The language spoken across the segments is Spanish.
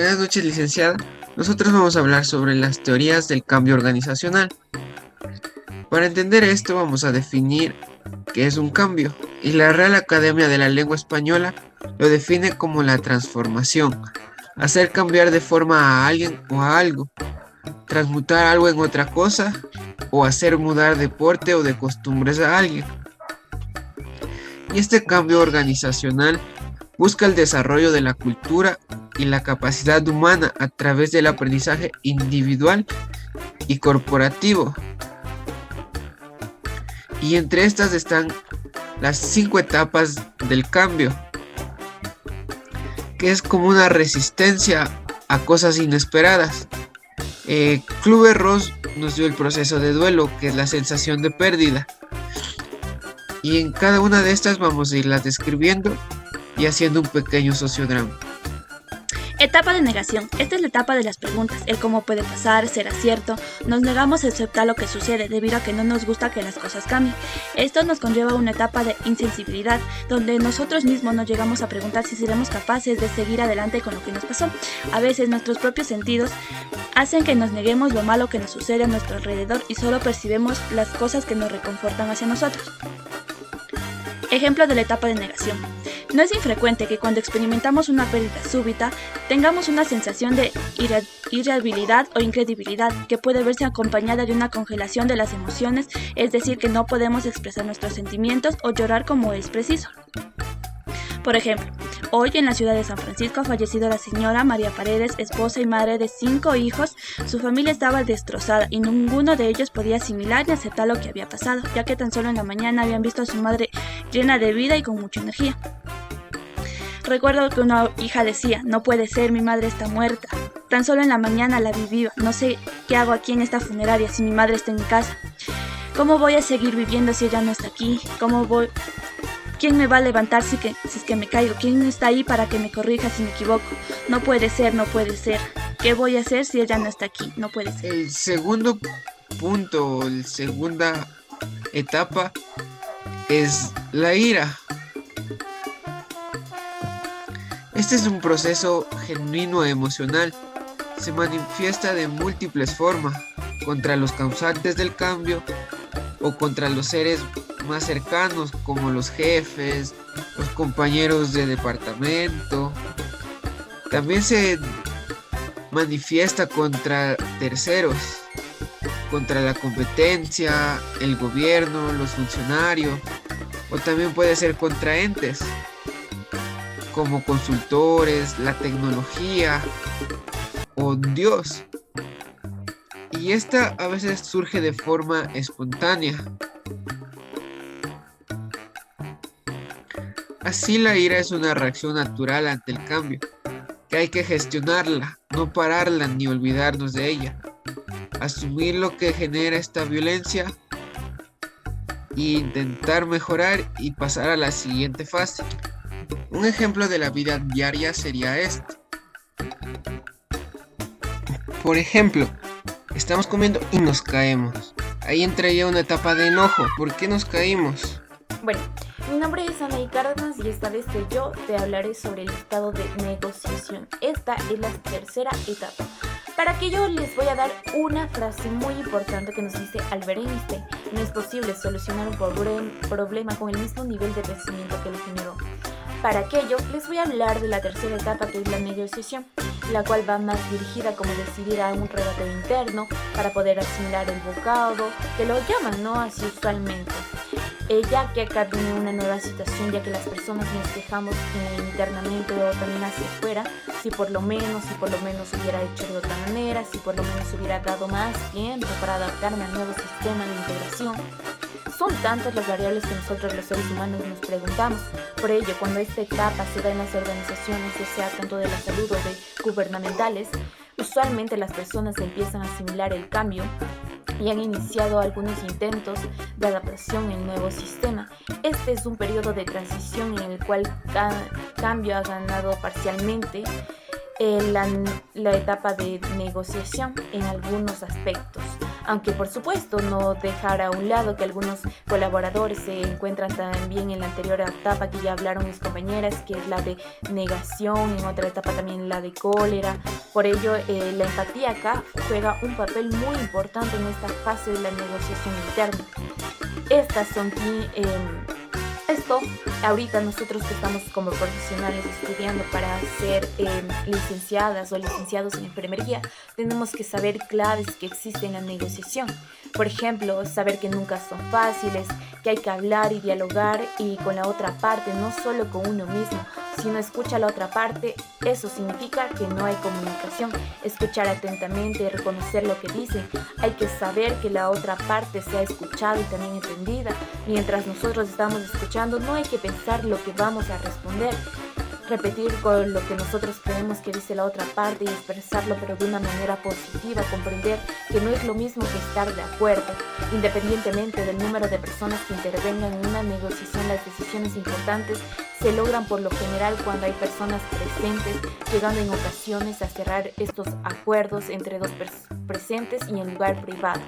Buenas noches, licenciada. Nosotros vamos a hablar sobre las teorías del cambio organizacional. Para entender esto, vamos a definir qué es un cambio, y la Real Academia de la Lengua Española lo define como la transformación, hacer cambiar de forma a alguien o a algo, transmutar algo en otra cosa, o hacer mudar de porte o de costumbres a alguien. Y este cambio organizacional busca el desarrollo de la cultura y la capacidad humana a través del aprendizaje individual y corporativo. Y entre estas están las 5 etapas del cambio, que es como una resistencia a cosas inesperadas. Kübler-Ross nos dio el proceso de duelo, que es la sensación de pérdida. Y en cada una de estas vamos a irlas describiendo y haciendo un pequeño sociodrama. Etapa de negación. Esta es la etapa de las preguntas, el cómo puede pasar, será cierto. Nos negamos a aceptar lo que sucede debido a que no nos gusta que las cosas cambien. Esto nos conlleva a una etapa de insensibilidad, donde nosotros mismos nos llegamos a preguntar si seremos capaces de seguir adelante con lo que nos pasó. A veces nuestros propios sentidos hacen que nos neguemos lo malo que nos sucede a nuestro alrededor y solo percibemos las cosas que nos reconfortan hacia nosotros. Ejemplo de la etapa de negación. No es infrecuente que cuando experimentamos una pérdida súbita tengamos una sensación de irritabilidad o incredibilidad que puede verse acompañada de una congelación de las emociones, es decir, que no podemos expresar nuestros sentimientos o llorar como es preciso. Por ejemplo, hoy en la ciudad de San Francisco ha fallecido la señora María Paredes, esposa y madre de 5 hijos. Su familia estaba destrozada y ninguno de ellos podía asimilar ni aceptar lo que había pasado, ya que tan solo en la mañana habían visto a su madre llena de vida y con mucha energía. Recuerdo que una hija decía: no puede ser, mi madre está muerta. Tan solo en la mañana la vi viva. No sé qué hago aquí en esta funeraria si mi madre está en mi casa. ¿Cómo voy a seguir viviendo si ella no está aquí? ¿Quién me va a levantar si es que me caigo? ¿Quién está ahí para que me corrija si me equivoco? No puede ser, no puede ser. ¿Qué voy a hacer si ella no está aquí? No puede ser. El segundo punto, la segunda etapa es la ira. Este es un proceso genuino emocional. Se manifiesta de múltiples formas, contra los causantes del cambio o contra los seres más cercanos como los jefes, los compañeros de departamento. También se manifiesta contra terceros, contra la competencia, el gobierno, los funcionarios, o también puede ser contra entes como consultores, la tecnología o Dios. Y esta a veces surge de forma espontánea. Así la ira es una reacción natural ante el cambio, que hay que gestionarla, no pararla ni olvidarnos de ella. Asumir lo que genera esta violencia e intentar mejorar y pasar a la siguiente fase. Un ejemplo de la vida diaria sería este. Por ejemplo, estamos comiendo y nos caemos. Ahí entraría una etapa de enojo. ¿Por qué nos caímos? Bueno, mi nombre es Anaí Cárdenas y esta vez yo te hablaré sobre el estado de negociación. Esta es la tercera etapa. Para aquello les voy a dar una frase muy importante que nos dice Albert Einstein: no es posible solucionar un problema con el mismo nivel de crecimiento que lo generó. Para aquello les voy a hablar de la tercera etapa, que es la negociación, la cual va más dirigida como decidir a un rebate interno para poder asimilar el bocado, que lo llaman, ¿no? Así usualmente. Ya que acá viene una nueva situación, ya que las personas nos quejamos internamente o también hacia afuera, si por lo menos hubiera hecho de otra manera, si por lo menos hubiera dado más tiempo para adaptarme al nuevo sistema de integración. Son tantas las variables que nosotros los seres humanos nos preguntamos. Por ello, cuando esta etapa se da en las organizaciones, ya sea tanto de la salud o de gubernamentales, usualmente las personas empiezan a asimilar el cambio y han iniciado algunos intentos de adaptación al nuevo sistema. Este es un periodo de transición en el cual cambio ha ganado parcialmente la etapa de negociación en algunos aspectos. aunque por supuesto no dejar a un lado que algunos colaboradores se encuentran también en la anterior etapa que ya hablaron mis compañeras, que es la de negación, en otra etapa también la de cólera. Por ello, la empatía acá juega un papel muy importante en esta fase de la negociación interna. Estas son esto, ahorita nosotros que estamos como profesionales estudiando para ser licenciadas o licenciados en enfermería, tenemos que saber claves que existen en la negociación. Por ejemplo, saber que nunca son fáciles, que hay que hablar y dialogar y con la otra parte, no solo con uno mismo. Si no escucha a la otra parte, eso significa que no hay comunicación. Escuchar atentamente, reconocer lo que dicen. Hay que saber que la otra parte sea escuchada y también entendida. Mientras nosotros estamos escuchando, no hay que pensar lo que vamos a responder. Repetir con lo que nosotros creemos que dice la otra parte y expresarlo, pero de una manera positiva, comprender que no es lo mismo que estar de acuerdo. Independientemente del número de personas que intervengan en una negociación, las decisiones importantes se logran por lo general cuando hay personas presentes, llegando en ocasiones a cerrar estos acuerdos entre dos presentes y en lugar privado.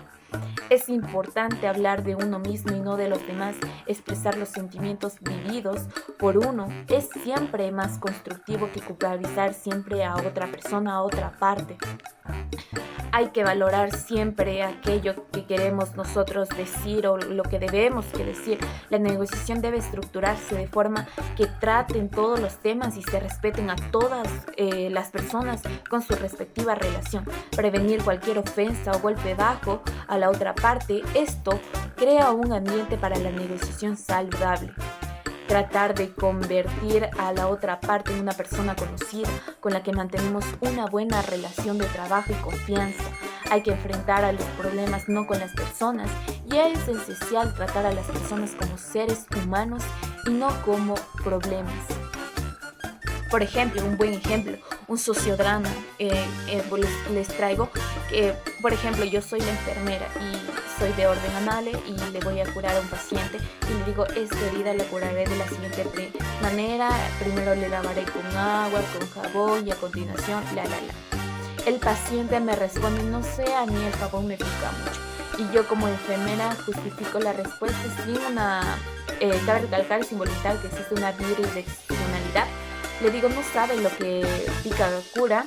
Es importante hablar de uno mismo y no de los demás. Expresar los sentimientos vividos por uno es siempre más constructivo que culpabilizar siempre a otra persona, a otra parte. Hay que valorar siempre aquello que queremos nosotros decir o lo que debemos que decir. La negociación debe estructurarse de forma que traten todos los temas y se respeten a todas las personas con su respectiva relación. Prevenir cualquier ofensa o golpe bajo a la otra parte. Esto crea un ambiente para la negociación saludable. Tratar de convertir a la otra parte en una persona conocida con la que mantenemos una buena relación de trabajo y confianza. Hay que enfrentar a los problemas no con las personas, y es esencial tratar a las personas como seres humanos y no como problemas. Por ejemplo, un buen ejemplo, un sociodrama, les traigo, por ejemplo, yo soy la enfermera y soy de orden anale y le voy a curar a un paciente y le digo, esta herida la curaré de la siguiente manera, primero le lavaré con agua, con jabón y a continuación, El paciente me responde, no sé, a mí el jabón me pica mucho. Y yo como enfermera justifico la respuesta sin cabe recalcar sin voluntar que existe una bidireccionalidad. Le digo, no sabe lo que pica cura,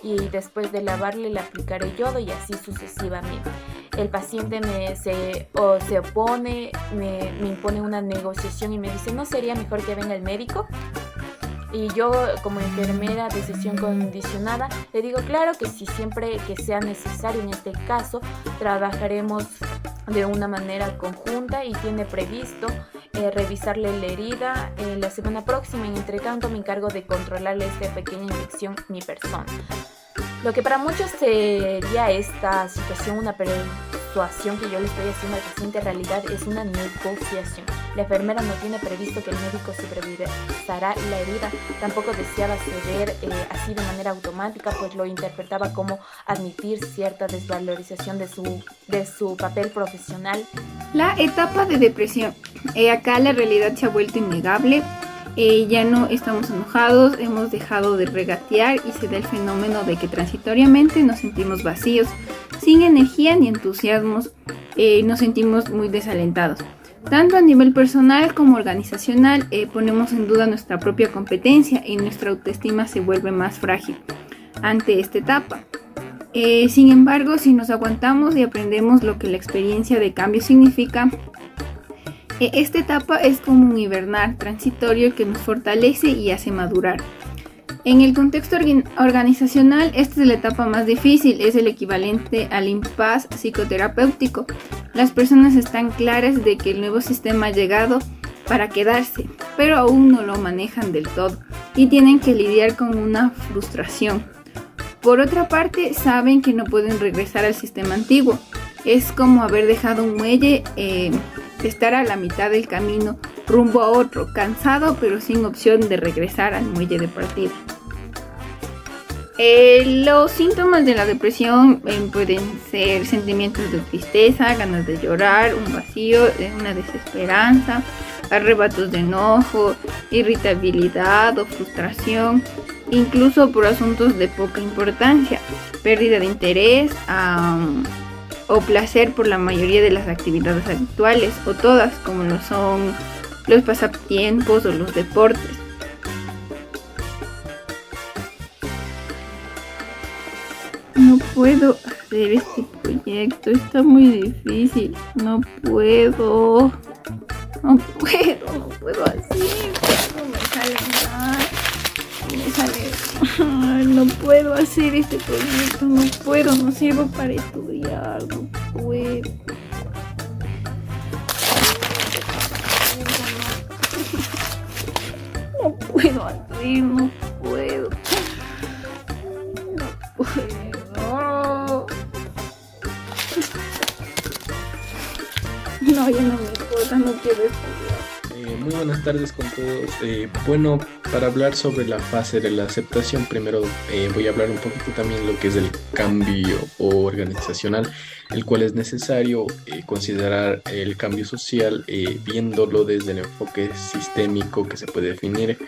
y después de lavarle le aplicaré yodo y así sucesivamente. El paciente se opone, me impone una negociación y me dice, ¿no sería mejor que venga el médico? Y yo como enfermera de sesión condicionada le digo, claro que sí, siempre que sea necesario. En este caso trabajaremos de una manera conjunta y tiene previsto revisarle la herida la semana próxima, y entre tanto me encargo de controlarle esta pequeña infección mi persona. Lo que para muchos sería esta situación una persuasión que yo le estoy haciendo al paciente, en realidad es una negociación. La enfermera no tiene previsto que el médico supervisará la herida, tampoco deseaba ceder así de manera automática, pues lo interpretaba como admitir cierta desvalorización de su papel profesional. La etapa de depresión. Acá la realidad se ha vuelto innegable. Ya no estamos enojados, hemos dejado de regatear y se da el fenómeno de que transitoriamente nos sentimos vacíos, sin energía ni entusiasmos, nos sentimos muy desalentados. Tanto a nivel personal como organizacional ponemos en duda nuestra propia competencia y nuestra autoestima se vuelve más frágil ante esta etapa. Sin embargo, si nos aguantamos y aprendemos lo que la experiencia de cambio significa, esta etapa es como un hibernar transitorio que nos fortalece y hace madurar. En el contexto organizacional, esta es la etapa más difícil, es el equivalente al impasse psicoterapéutico. Las personas están claras de que el nuevo sistema ha llegado para quedarse, pero aún no lo manejan del todo y tienen que lidiar con una frustración. Por otra parte, saben que no pueden regresar al sistema antiguo. Es como haber dejado un muelle, estar a la mitad del camino rumbo a otro, cansado pero sin opción de regresar al muelle de partida. Los síntomas de la depresión pueden ser sentimientos de tristeza, ganas de llorar, un vacío, una desesperanza, arrebatos de enojo, irritabilidad o frustración, incluso por asuntos de poca importancia, pérdida de interés, o placer por la mayoría de las actividades habituales o todas, como lo son los pasatiempos o los deportes. No puedo hacer este proyecto, está muy difícil, no puedo así, no me sale mal, Ay, no puedo hacer este proyecto, no sirvo para estudiar, no puedo. No puedo hacer, no puedo. No, ya no me importa, no quiero estudiar. Muy buenas tardes con todos. Bueno, para hablar sobre la fase de la aceptación, primero voy a hablar un poquito también lo que es el cambio organizacional, el cual es necesario considerar el cambio social, viéndolo desde el enfoque sistémico que se puede definir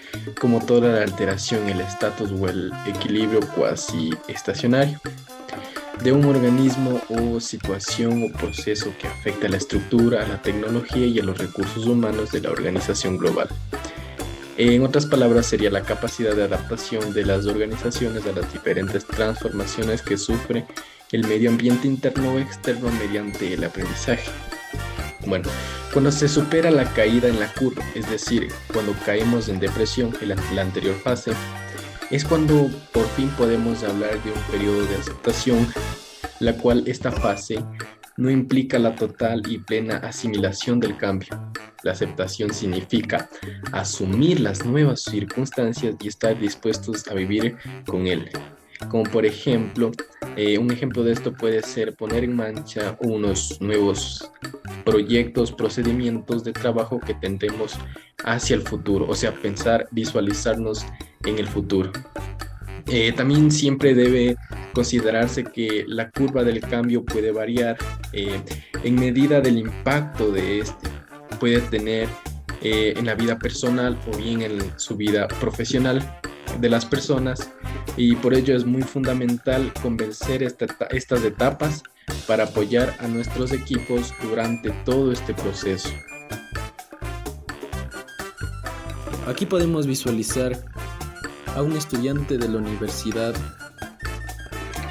como toda la alteración, el estatus o el equilibrio cuasi estacionario de un organismo o situación o proceso que afecta a la estructura, a la tecnología y a los recursos humanos de la organización global. En otras palabras, sería la capacidad de adaptación de las organizaciones a las diferentes transformaciones que sufre el medio ambiente interno o externo mediante el aprendizaje. Bueno, cuando se supera la caída en la curva, es decir, cuando caemos en depresión en la anterior fase, es cuando por fin podemos hablar de un periodo de aceptación, la cual esta fase no implica la total y plena asimilación del cambio. La aceptación significa asumir las nuevas circunstancias y estar dispuestos a vivir con él. Como por ejemplo, un ejemplo de esto puede ser poner en marcha unos nuevos proyectos, procedimientos de trabajo que tendremos hacia el futuro, o sea, pensar, visualizarnos en el futuro. También siempre debe considerarse que la curva del cambio puede variar en medida del impacto de este. Puede tener en la vida personal o bien en su vida profesional de las personas, y por ello es muy fundamental convencer estas etapas para apoyar a nuestros equipos durante todo este proceso. Aquí podemos visualizar a un estudiante de la universidad.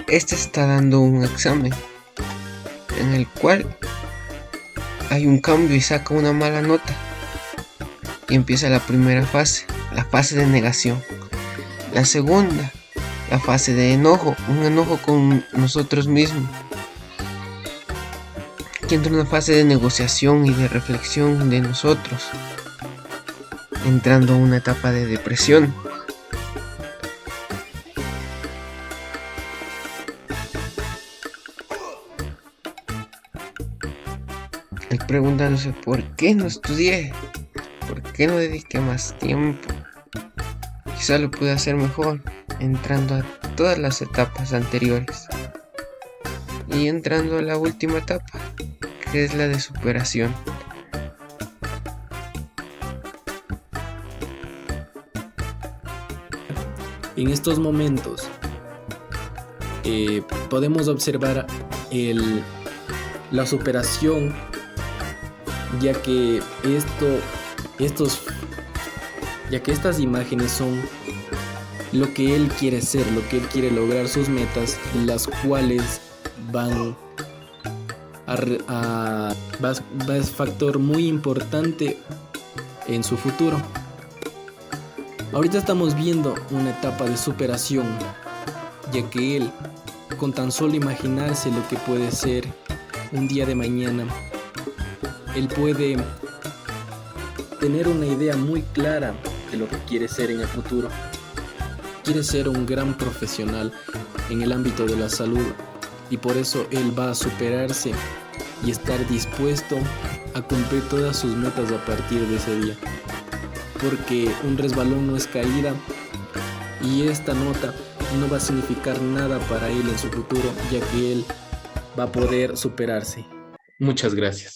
Este está dando un examen en el cual hay un cambio y saca una mala nota. Y empieza la primera fase, la fase de negación. La segunda, la fase de enojo, un enojo con nosotros mismos. Aquí entra una fase de negociación y de reflexión de nosotros, entrando a una etapa de depresión. El preguntándose por qué no estudié, por qué no dediqué más tiempo. Quizá lo pude hacer mejor, entrando a todas las etapas anteriores y entrando a la última etapa, que es la de superación. En estos momentos podemos observar la superación, ya que estas imágenes son lo que él quiere ser, lo que él quiere lograr, sus metas, las cuales van a ser factor muy importante en su futuro. Ahorita estamos viendo una etapa de superación, ya que él, con tan solo imaginarse lo que puede ser un día de mañana, él puede tener una idea muy clara de lo que quiere ser en el futuro. Quiere ser un gran profesional en el ámbito de la salud, y por eso él va a superarse y estar dispuesto a cumplir todas sus metas a partir de ese día, porque un resbalón no es caída, y esta nota no va a significar nada para él en su futuro, ya que él va a poder superarse. Muchas gracias.